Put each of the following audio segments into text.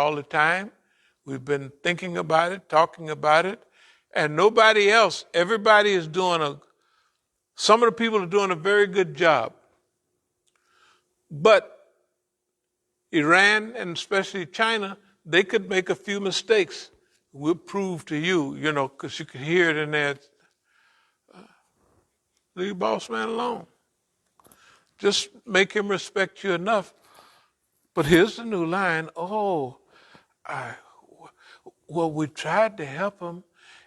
all the time. We've been thinking about it, talking about it, and nobody else, everybody is some of the people are doing a very good job. But Iran, and especially China, they could make a few mistakes. We'll prove to you, because you could hear it in there. Leave boss man alone. Just make him respect you enough. But here's the new line. Well, we tried to help him,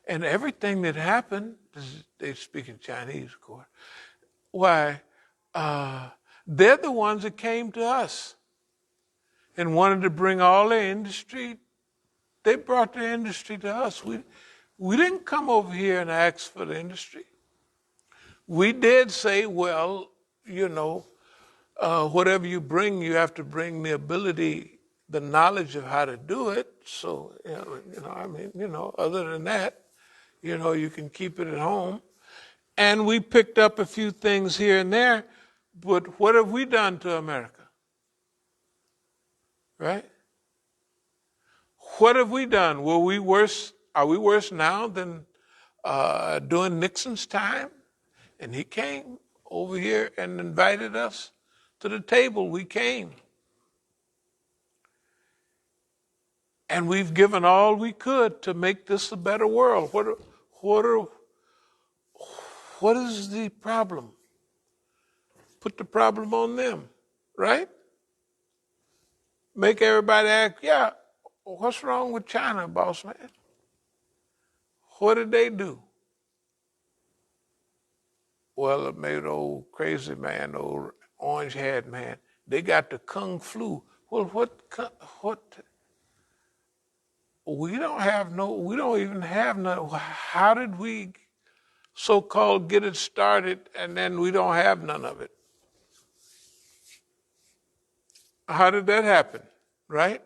and everything that happened, they speak in Chinese, of course. Why, they're the ones that came to us and wanted to bring all their industry. They brought their industry to us. We didn't come over here and ask for the industry. We did say, well, whatever you bring, you have to bring the ability, the knowledge of how to do it. So, other than that, you can keep it at home. And we picked up a few things here and there, but what have we done to America? Right? What have we done? Are we worse now than during Nixon's time? And he came over here and invited us to the table. We came. And we've given all we could to make this a better world. What is the problem? Put the problem on them, right? Make everybody ask, yeah, what's wrong with China, boss man? What did they do? Well, it made old crazy man, old orange-haired man. They got the kung flu. Well, what? We don't even have no. How did we so-called get it started and then we don't have none of it? How did that happen, right?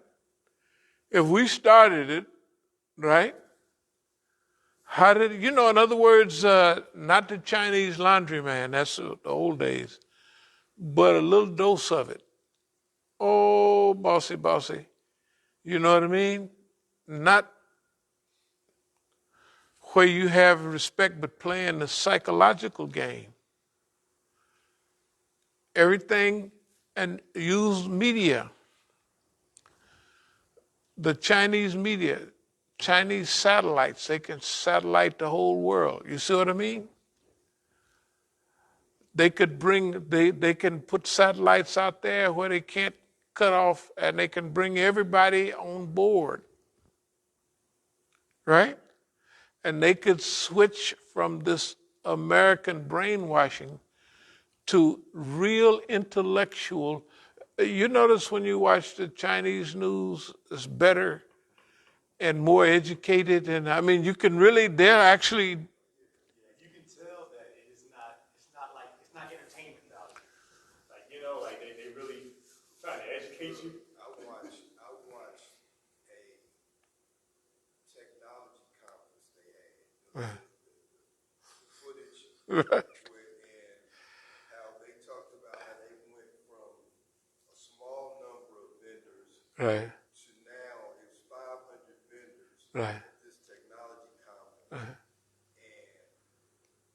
If we started it, right? How did, in other words, not the Chinese laundryman, that's the old days, but a little dose of it. Oh, bossy. You know what I mean? Not where you have respect, but playing the psychological game. Everything, and use media. The Chinese media, Chinese satellites, they can satellite the whole world. You see what I mean? They can put satellites out there where they can't cut off, and they can bring everybody on board. Right? And they could switch from this American brainwashing to real intellectual. You notice when you watch the Chinese news, it's better and more educated, and you can really, they're actually. You can tell that it's not entertainment value. They really trying to educate you. I watch a technology conference they had. Footage. Right. And how they talked about how they went from a small number of vendors. Right. Right. This technology conference, and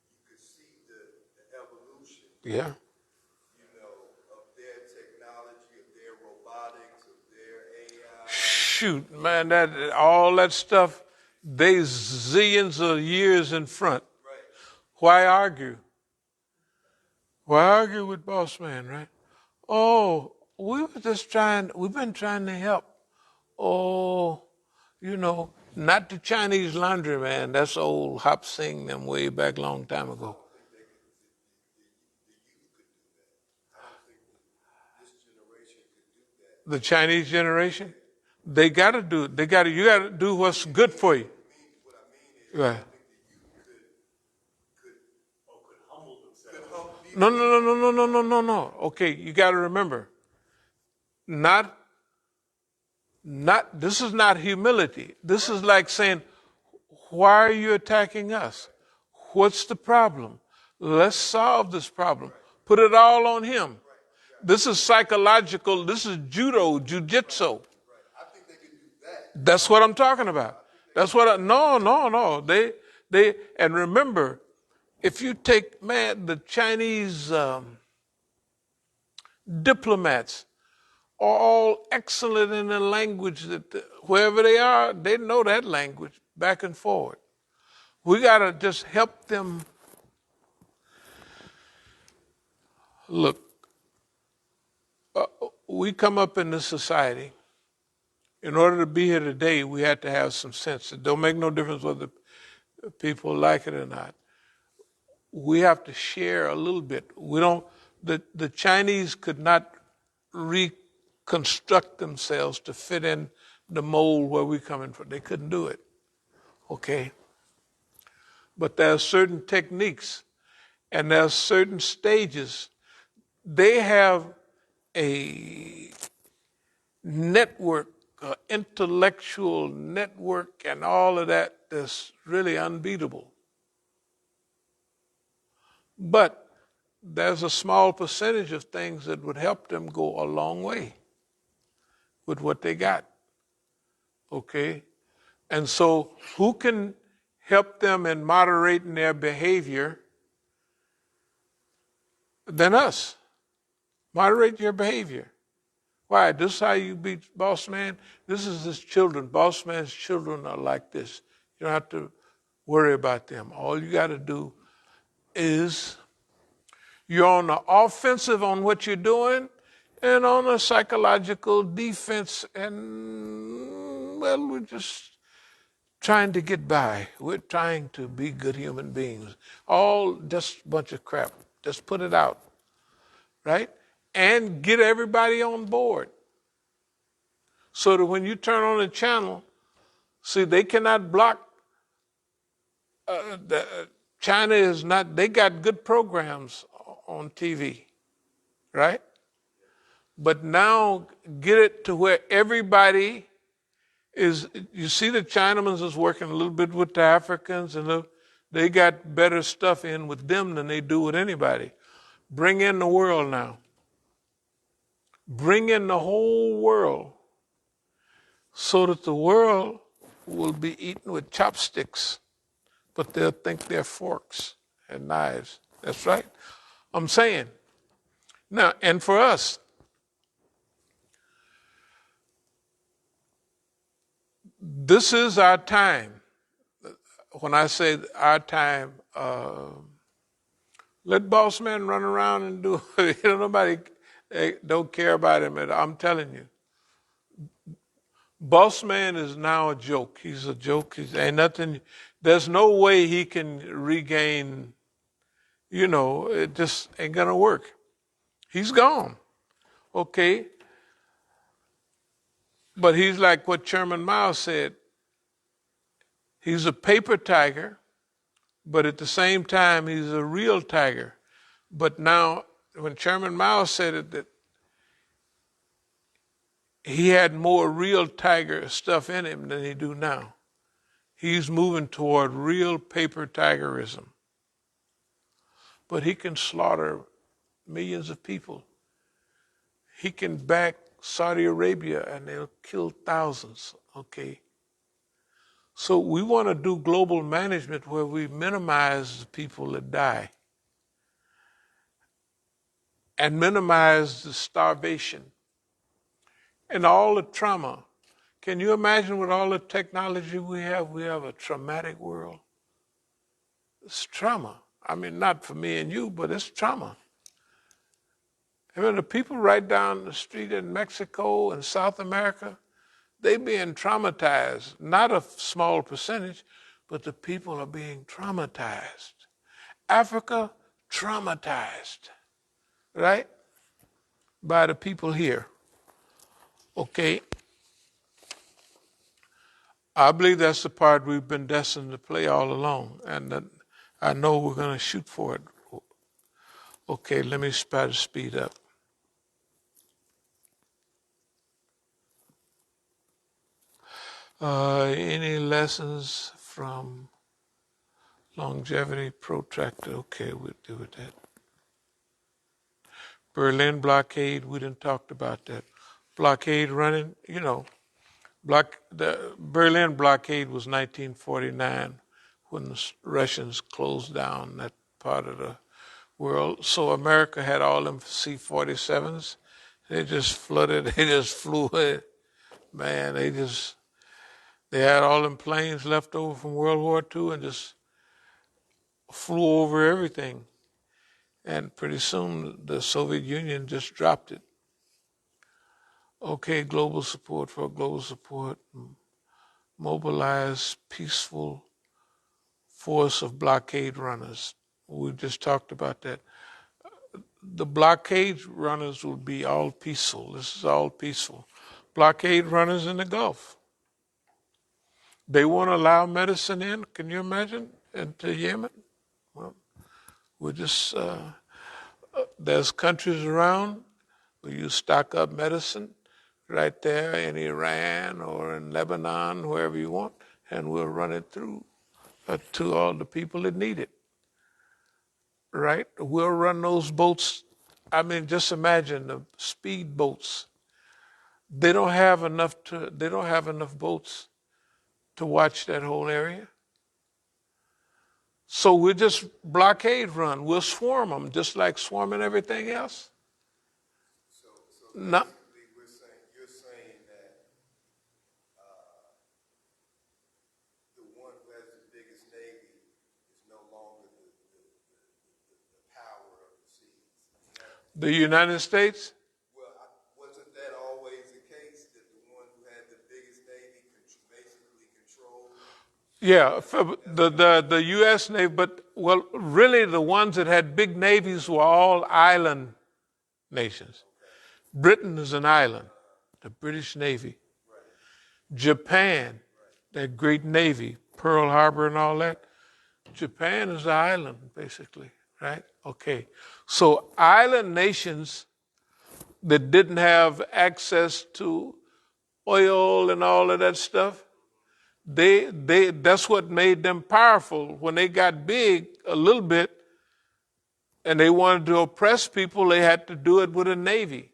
you could see the evolution. Yeah. Of their technology, of their robotics, of their AI. Shoot, man, all that stuff, they zillions of years in front. Right. Why argue? Why argue with boss man, right? Oh, we've been trying to help. Oh, not the Chinese laundryman. That's old Hop Sing them way back long time ago. The Chinese generation? They got to do it. You got to do what's good for you. Right. No. Okay, you got to remember. This is not humility. This is like saying, why are you attacking us? What's the problem? Let's solve this problem. Put it all on him. This is psychological. This is judo, jujitsu. I think they can do That's what I'm talking about. That's what no. And remember, if you take, man, the Chinese diplomats are all excellent in the language that wherever they are, they know that language back and forward. We got to just help them. Look, we come up in this society. In order to be here today, we had to have some sense. It don't make no difference whether people like it or not. We have to share a little bit. We don't. The Chinese could not reconstruct themselves to fit in the mold where we're coming from. They couldn't do it. Okay. But there are certain techniques and there are certain stages. They have a network, intellectual network, and all of that that's really unbeatable. But there's a small percentage of things that would help them go a long way with what they got. Okay? And so, who can help them in moderating their behavior than us? Moderate your behavior. Why? This is how you beat boss man? This is his children. Boss man's children are like this. You don't have to worry about them. All you got to do is you're on the offensive on what you're doing and on a psychological defense. And, well, we're just trying to get by. We're trying to be good human beings. All just a bunch of crap. Just put it out. Right? And get everybody on board. So that when you turn on the channel, see, they cannot block. China is not, they got good programs on TV, right? But now get it to where everybody is, you see the Chinamans is working a little bit with the Africans and they got better stuff in with them than they do with anybody. Bring in the world now. Bring in the whole world so that the world will be eaten with chopsticks, but they'll think they're forks and knives. That's right. I'm saying. Now, and for us, this is our time. When I say our time, let boss man run around and do it. Nobody don't care about him. I'm telling you. Boss man is now a joke. He's a joke. Ain't nothing. There's no way he can regain. It just ain't gonna work. He's gone. Okay. But he's like what Chairman Mao said. He's a paper tiger, but at the same time, he's a real tiger. But now, when Chairman Mao said it, that he had more real tiger stuff in him than he do now. He's moving toward real paper tigerism. But he can slaughter millions of people. He can back Saudi Arabia and they'll kill thousands, okay? So we want to do global management where we minimize the people that die and minimize the starvation and all the trauma. Can you imagine with all the technology we have? We have a traumatic world. It's trauma. I mean, not for me and you, but it's trauma. I mean, the people right down the street in Mexico and South America, they being traumatized. Not a small percentage, but the people are being traumatized. Africa, traumatized, right? By the people here. Okay. I believe that's the part we've been destined to play all along, and I know we're going to shoot for it. Okay, let me try to speed up. Any lessons from longevity protracted? Okay, we'll do with that. Berlin blockade, we didn't talk about that. Blockade running, The Berlin blockade was 1949 when the Russians closed down that part of the world. So America had all them C-47s. They just flooded. They just flew in. Man, they had all them planes left over from World War II and just flew over everything. And pretty soon the Soviet Union just dropped it. Okay, global support, mobilize peaceful force of blockade runners. We just talked about that. The blockade runners will be all peaceful. This is all peaceful. Blockade runners in the Gulf. They won't allow medicine in. Can you imagine? Into Yemen? Well, we're just, there's countries around where you stock up medicine right there in Iran or in Lebanon, wherever you want, and we'll run it through to all the people that need it. Right? We'll run those boats. I mean, just imagine the speed boats. They don't have enough boats to watch that whole area. So we'll just blockade run. We'll swarm them, just like swarming everything else. So No, basically, you're saying that the one who has the biggest navy is no longer the power of the seas. the United States. Well, wasn't that always the case, that the one who had the biggest navy basically controlled? Yeah, the U.S. Navy, but well, really the ones that had big navies were all island nations. Britain is an island, the British Navy. Japan, that great navy, Pearl Harbor and all that. Japan is an island, basically, right? Okay, so island nations that didn't have access to oil and all of that stuff, that's what made them powerful. When they got big a little bit and they wanted to oppress people, they had to do it with a navy.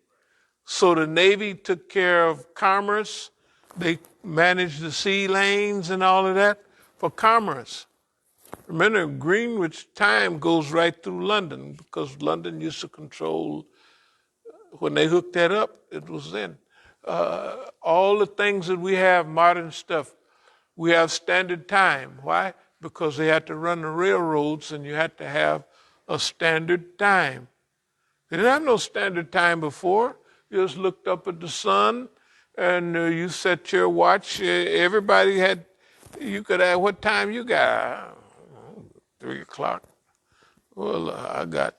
So the navy took care of commerce. They managed the sea lanes and all of that for commerce. Remember, Greenwich time goes right through London because London used to control. When they hooked that up, it was then. All the things that we have, modern stuff, we have standard time. Why? Because they had to run the railroads and you had to have a standard time. They didn't have no standard time before. You just looked up at the sun and you set your watch. Everybody had, you could have, what time you got? 3 o'clock. Well, I got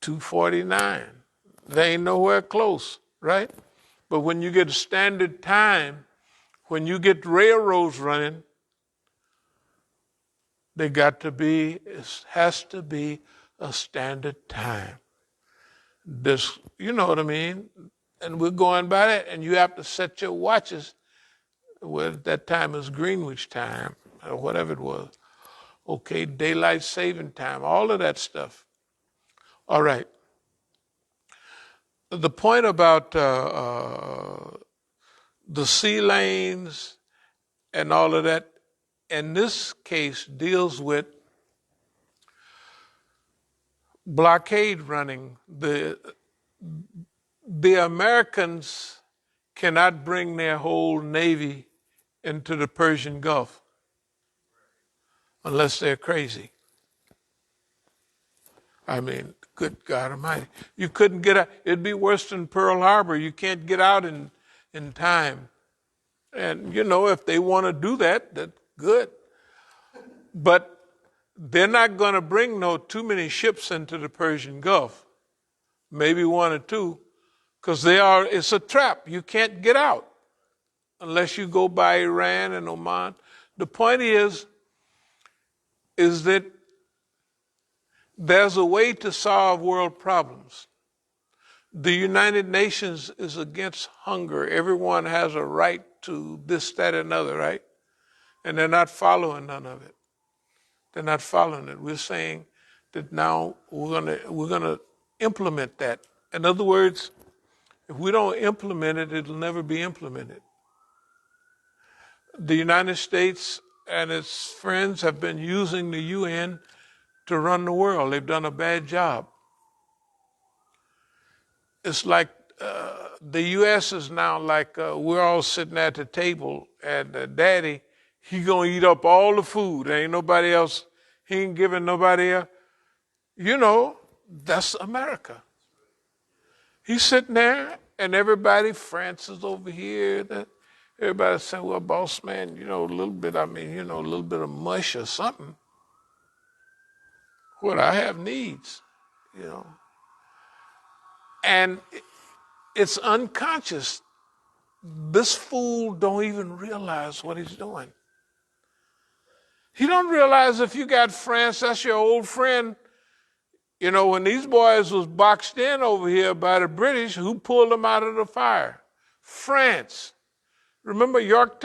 2:49. They ain't nowhere close, right? But when you get a standard time, when you get railroads running, it has to be a standard time. This, you know what I mean? And we're going by that, and you have to set your watches. Well, at that time it was Greenwich time, or whatever it was. Okay, daylight saving time, all of that stuff. All right. The point about the sea lanes and all of that, in this case, deals with blockade running. The Americans cannot bring their whole navy into the Persian Gulf unless they're crazy. I mean, good God Almighty. You couldn't get out. It'd be worse than Pearl Harbor. You can't get out in time. And, you know, if they want to do that, that's good. But they're not going to bring too many ships into the Persian Gulf. Maybe 1 or 2, because it's a trap. You can't get out unless you go by Iran and Oman. The point is that there's a way to solve world problems. The United Nations is against hunger. Everyone has a right to this, that, and another, right? And they're not following none of it. They're not following it. We're saying that now we're gonna implement that. In other words, if we don't implement it, it'll never be implemented. The United States and its friends have been using the UN to run the world. They've done a bad job. It's like the U.S. is now like we're all sitting at the table, and Daddy, he gonna eat up all the food. There ain't nobody else. He ain't giving nobody else. You know, that's America. He's sitting there, and everybody, Francis over here, everybody saying, well, boss man, you know, a little bit, a little bit of mush or something. What, I have needs, you know. And it's unconscious. This fool don't even realize what he's doing. He don't realize if you got France, that's your old friend. You know, when these boys was boxed in over here by the British, who pulled them out of the fire? France. Remember Yorktown?